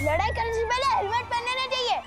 लड़ाई करने से पहले हेलमेट पहनना चाहिए।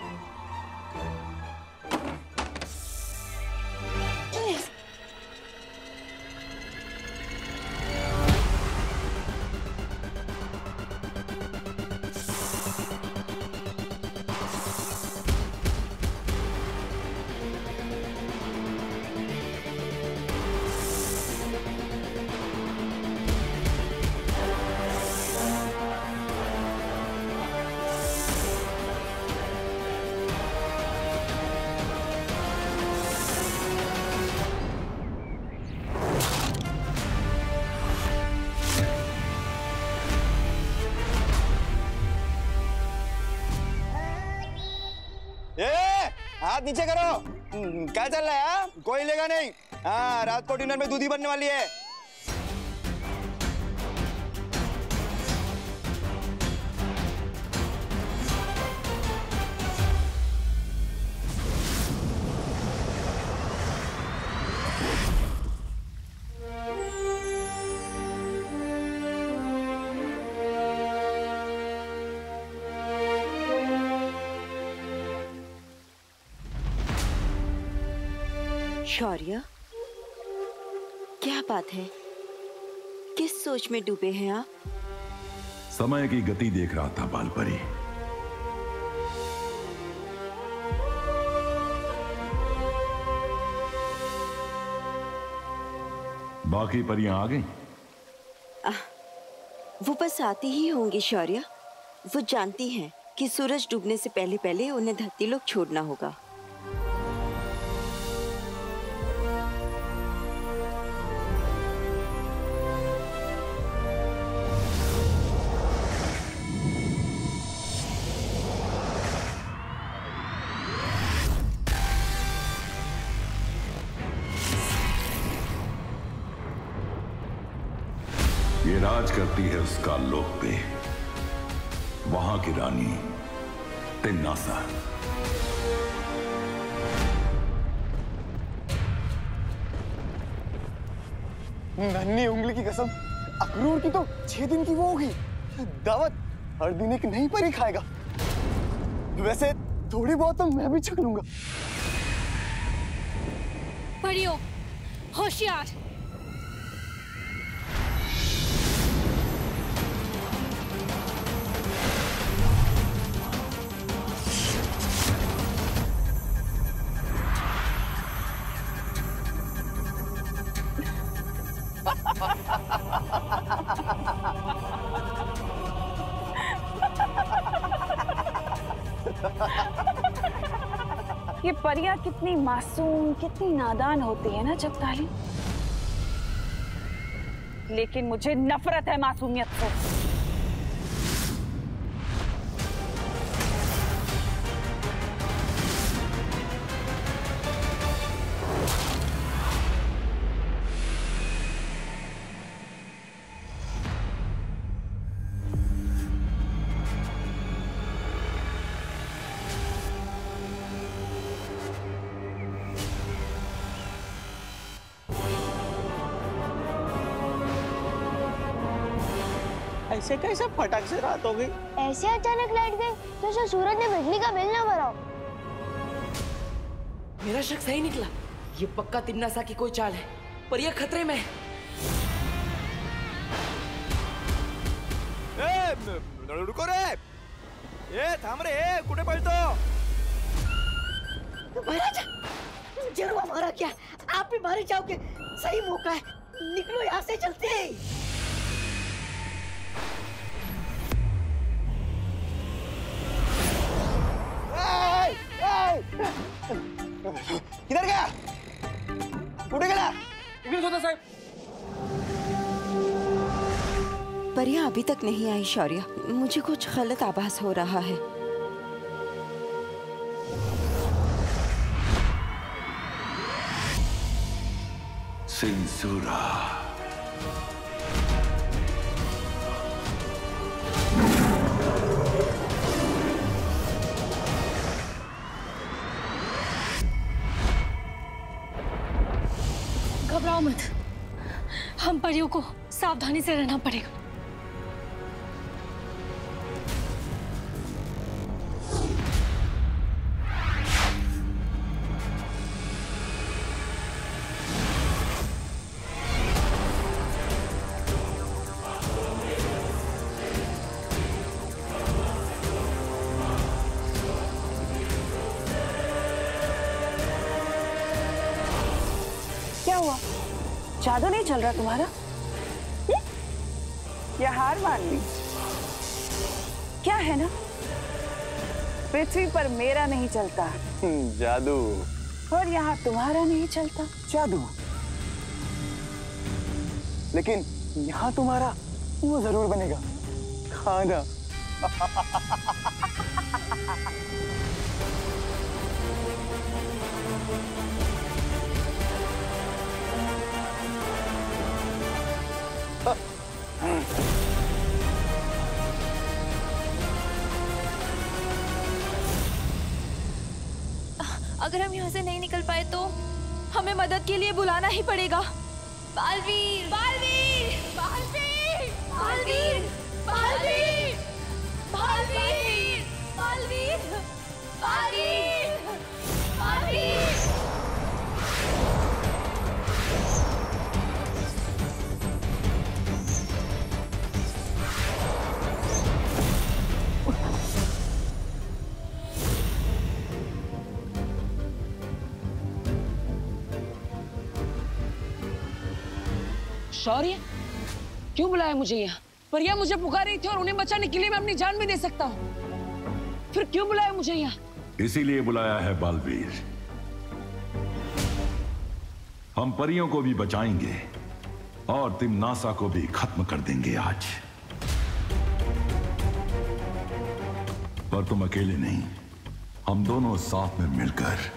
हाथ नीचे करो। क्या चल रहा है? कोई लेगा नहीं। हाँ, रात को डिनर में दूधी बनने वाली है। शौर्य, क्या बात है? किस सोच में डूबे हैं आप? समय की गति देख रहा था बालपरी। बाकी परियां आ गई? वो बस आती ही होंगी शौर्य। वो जानती हैं कि सूरज डूबने से पहले पहले उन्हें धरती लोक छोड़ना होगा। ये राज करती है उसका लोक पे, वहां की रानी तिन्नासा। नन्ही उंगली की कसम, अक्रूर की तो 6 दिन की वो होगी। दावत हर दिन एक नई परी खाएगा। वैसे थोड़ी बहुत तो मैं भी छक लूंगा। परियों, होशियार। ये परियां कितनी मासूम, कितनी नादान होती है ना जब ताली। लेकिन मुझे नफरत है मासूमियत से। ऐसे कैसे फटक से रात हो गई? ऐसे अचानक लाइट गई तो ऐसे सूरज ने बिजली का बिल ना भरा। मेरा शक सही निकला। ये पक्का तिन्नासा की कोई चाल है। परियां खतरे में है। रुको रे, ये थांब रे, कुठे पळतो? महाराज, जरूर हमारा क्या? आप भी मारे जाओगे। सही मौका है, निकलो यहाँ से चलते हैं। किधर गया? कुठे गेला? इकडेच होता साहेब। परियां अभी तक नहीं आई शौर्य। मुझे कुछ गलत आभास हो रहा है। सिंसूरा। घबराओ मत, हम परियों को सावधानी से रहना पड़ेगा। जादू नहीं चल रहा तुम्हारा? या हार मान ली? क्या है ना, पृथ्वी पर मेरा नहीं चलता जादू, और यहाँ तुम्हारा नहीं चलता जादू, लेकिन यहाँ तुम्हारा वो जरूर बनेगा, खाना। अगर हम यहाँ से नहीं निकल पाए तो हमें मदद के लिए बुलाना ही पड़ेगा। बालवीर, बालवीर, बालवीर, बालवीर, बालवीर, बालवीर, बालवीर, बालवीर, बालवीर। शौर्य, क्यों बुलाया मुझे यहाँ? परिया मुझे पुकार रही थी और उन्हें बचाने के लिए मैं अपनी जान भी दे सकता हूँ। फिर क्यों बुलाया मुझे यहाँ? इसीलिए बुलाया है बालवीर। हम परियों को भी बचाएंगे और तिम्नासा को भी खत्म कर देंगे आज। पर तुम अकेले नहीं, हम दोनों साथ में मिलकर।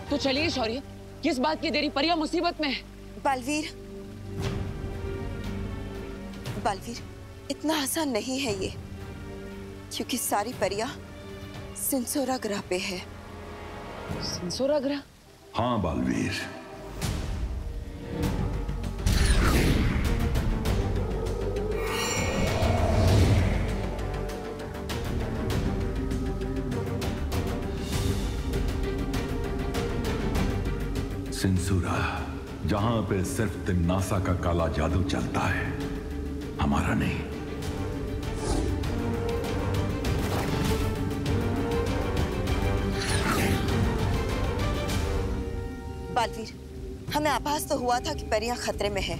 तो चलिए शौर्य, किस बात की देरी? परिया मुसीबत में है। बालवीर, बालवीर, इतना आसान नहीं है ये, क्योंकि सारी परियां सिंसोरा ग्रह पे है। सिंसोरा ग्रह? हाँ बालवीर, सिंसुरा, जहां पे सिर्फ तिम्नासा का काला जादू चलता है, हमारा नहीं। बालवीर, हमें आभास तो हुआ था कि परियां खतरे में हैं।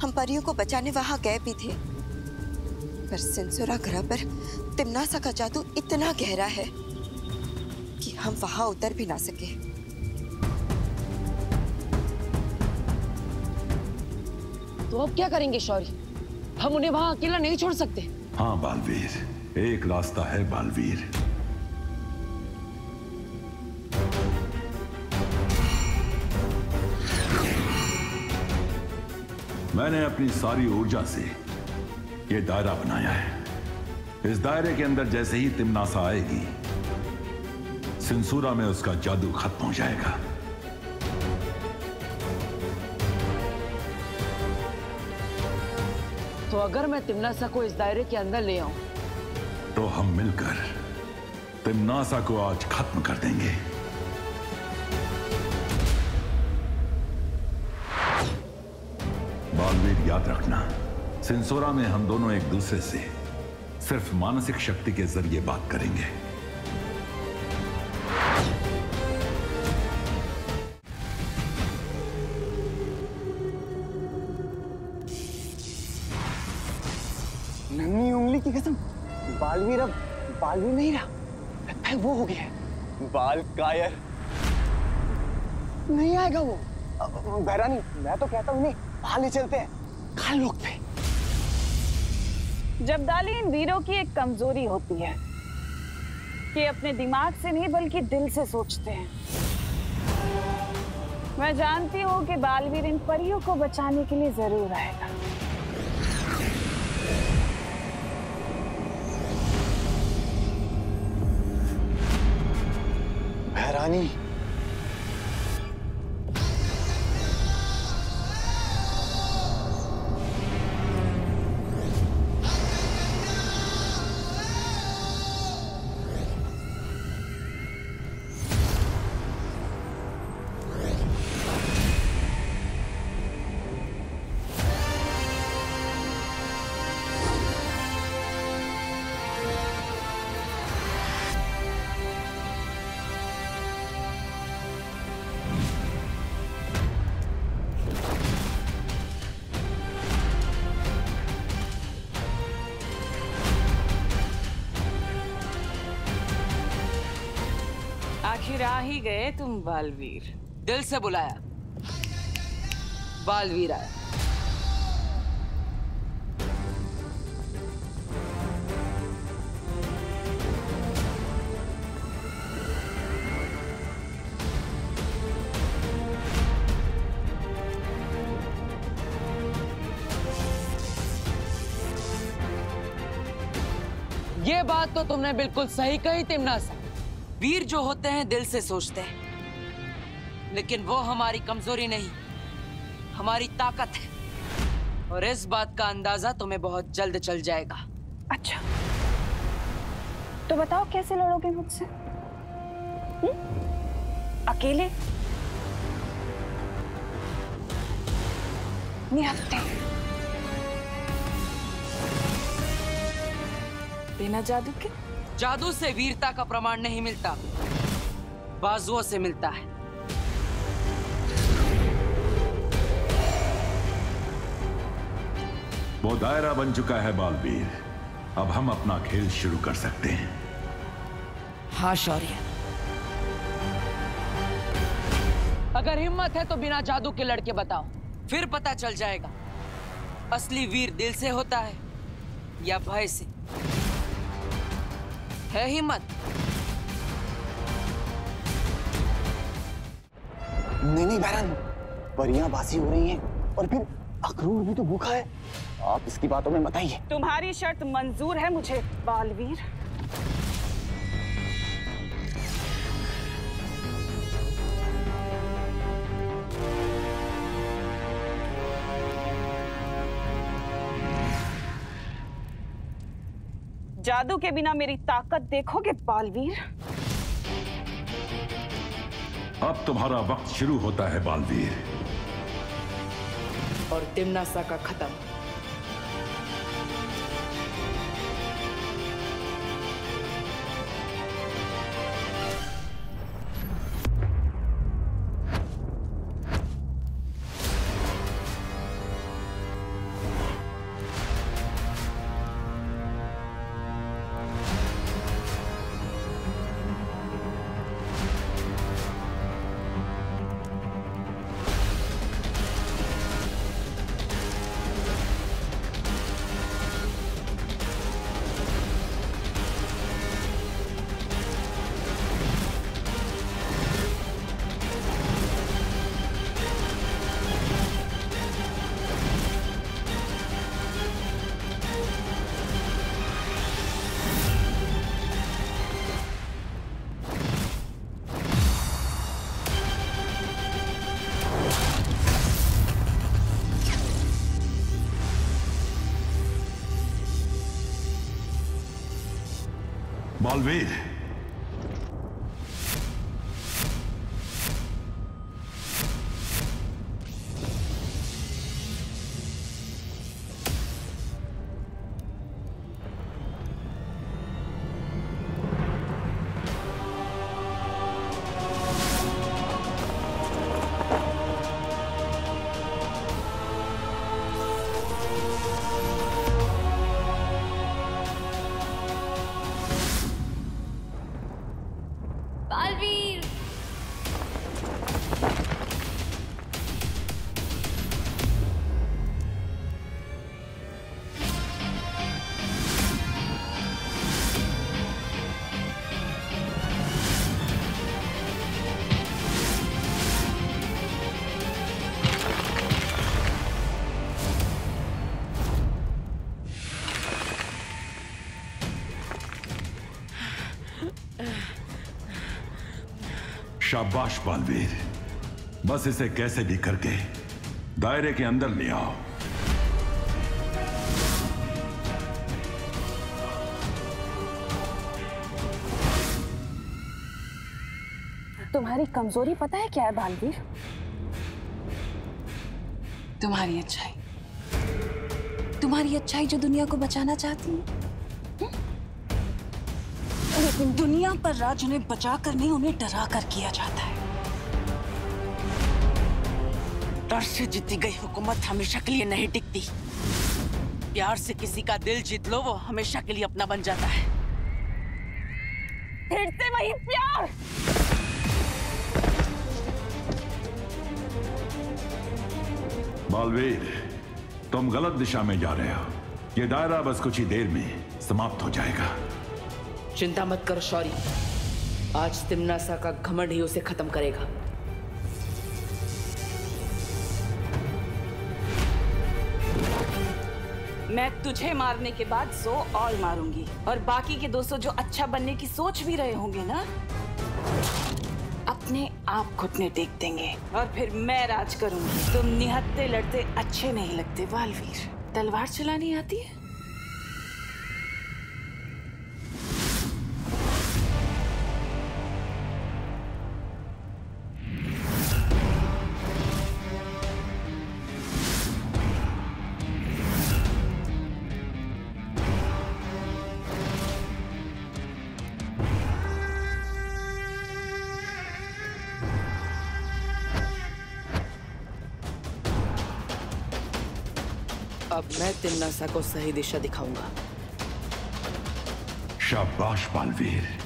हम परियों को बचाने वहां गए भी थे, पर सिंसुरा ग्रह पर तिम्नासा का जादू इतना गहरा है कि हम वहां उतर भी ना सके। तो अब क्या करेंगे शौर्य? हम उन्हें वहां अकेला नहीं छोड़ सकते। हाँ बालवीर, एक रास्ता है बालवीर। मैंने अपनी सारी ऊर्जा से ये दायरा बनाया है। इस दायरे के अंदर जैसे ही तिम्नासा आएगी, सिंसुरा में उसका जादू खत्म हो जाएगा। तो अगर मैं तिम्नासा को इस दायरे के अंदर ले आऊं, तो हम मिलकर तिम्नासा को आज खत्म कर देंगे। बालवीर, याद रखना, सिंसोरा में हम दोनों एक दूसरे से सिर्फ मानसिक शक्ति के जरिए बात करेंगे। नन्ही उंगली की कसम, बालवीर अब बालवीर नहीं रहा, लगता है वो हो गया है बाल कायर। नहीं आएगा वो। बहरानी, मैं तो कहता हूँ बाहर ले चलते हैं, खाल लोग पे। जब्दाली इन वीरों की एक कमजोरी होती है कि अपने दिमाग से नहीं बल्कि दिल से सोचते हैं। मैं जानती हूँ कि बालवीर इन परियों को बचाने के लिए जरूर आएगा। बहरानी, आखिर आ ही गए तुम बालवीर। दिल से बुलाया, बालवीर आया। ये बात तो तुमने बिल्कुल सही कही तिमनासा। वीर जो होते हैं दिल से सोचते हैं, लेकिन वो हमारी कमजोरी नहीं, हमारी ताकत है। और इस बात का अंदाजा तुम्हें बहुत जल्द चल जाएगा। अच्छा, तो बताओ कैसे लड़ोगे मुझसे? अकेले? निहत्थे? बिना जादू के? जादू से वीरता का प्रमाण नहीं मिलता, बाजुओं से मिलता है। वो दायरा बन चुका है बालवीर, अब हम अपना खेल शुरू कर सकते हैं। हाँ शौर्य, अगर हिम्मत है तो बिना जादू के लड़के बताओ, फिर पता चल जाएगा असली वीर दिल से होता है या भय से। है हिम्मत? नहीं बहरन, परियां बासी हो रही हैं और फिर अक्रूर भी तो भूखा है। आप इसकी बातों में मत आइए। तुम्हारी शर्त मंजूर है मुझे बालवीर। जादू के बिना मेरी ताकत देखोगे बालवीर? अब तुम्हारा वक्त शुरू होता है बालवीर। और तिमनासा का खत्म। बालवीर, बालवीर, शाबाश बालवीर, बस इसे कैसे भी करके दायरे के अंदर ले आओ। तुम्हारी कमजोरी पता है क्या है बालवीर? तुम्हारी अच्छाई। तुम्हारी अच्छाई जो दुनिया को बचाना चाहती है, लेकिन दुनिया पर राज उन्हें बचा कर नहीं, उन्हें डरा कर किया जाता है। डर से जीती गई हुकूमत हमेशा के लिए नहीं टिकती। प्यार से किसी का दिल जीत लो, वो हमेशा के लिए अपना बन जाता है। फिर से वही प्यार। बालवीर, तुम गलत दिशा में जा रहे हो। ये दायरा बस कुछ ही देर में समाप्त हो जाएगा। चिंता मत करो शौरी, आज तिम्नासा का घमंड ही उसे खत्म करेगा। मैं तुझे मारने के बाद 100 और मारूंगी, और बाकी के 200 जो अच्छा बनने की सोच भी रहे होंगे ना, अपने आप घुटने टेक देंगे और फिर मैं राज करूंगी। तुम निहत्थे लड़ते अच्छे नहीं लगते बालवीर। तलवार चलानी आती है? अब मैं तिम्नासा को सही दिशा दिखाऊंगा। शाबाश बालवीर।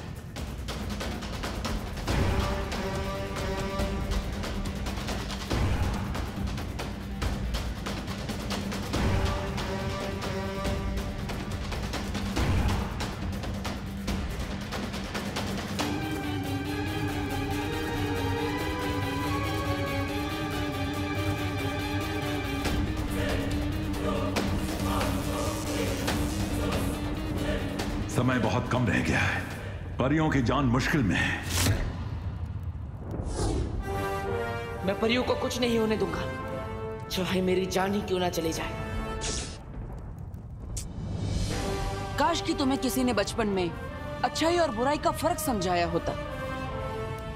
समय बहुत कम रह गया है। परियों की जान मुश्किल में है। मैं परियों को कुछ नहीं होने दूंगा, चाहे मेरी जान ही क्यों ना चली जाए। काश कि तुम्हें किसी ने बचपन में अच्छाई और बुराई का फर्क समझाया होता।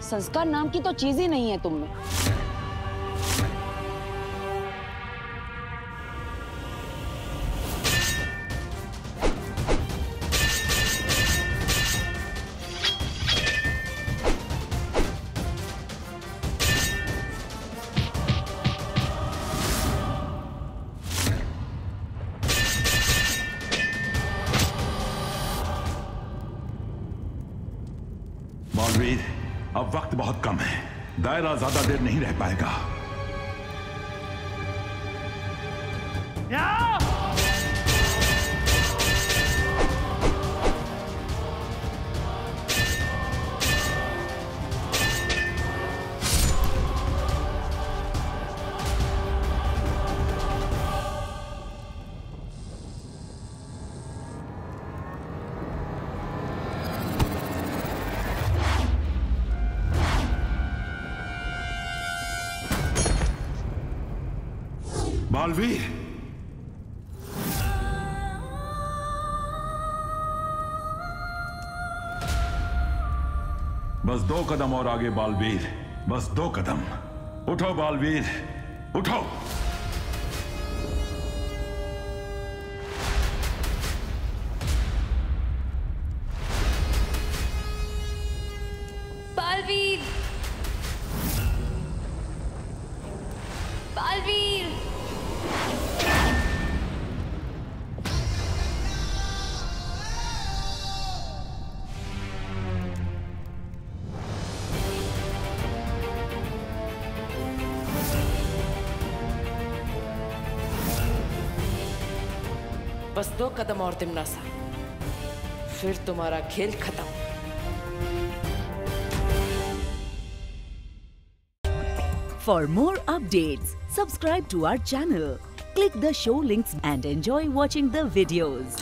संस्कार नाम की तो चीज ही नहीं है तुम में। बालवीर, अब वक्त बहुत कम है। दायरा ज्यादा देर नहीं रह पाएगा। बालवीर, बस 2 कदम और आगे बालवीर, बस 2 कदम। उठो बालवीर, उठो। बालवीर, बालवीर, बस 2 कदम और तिम्नासा, फिर तुम्हारा खेल खत्म। For more updates, subscribe to our channel, click the show links and enjoy watching the videos.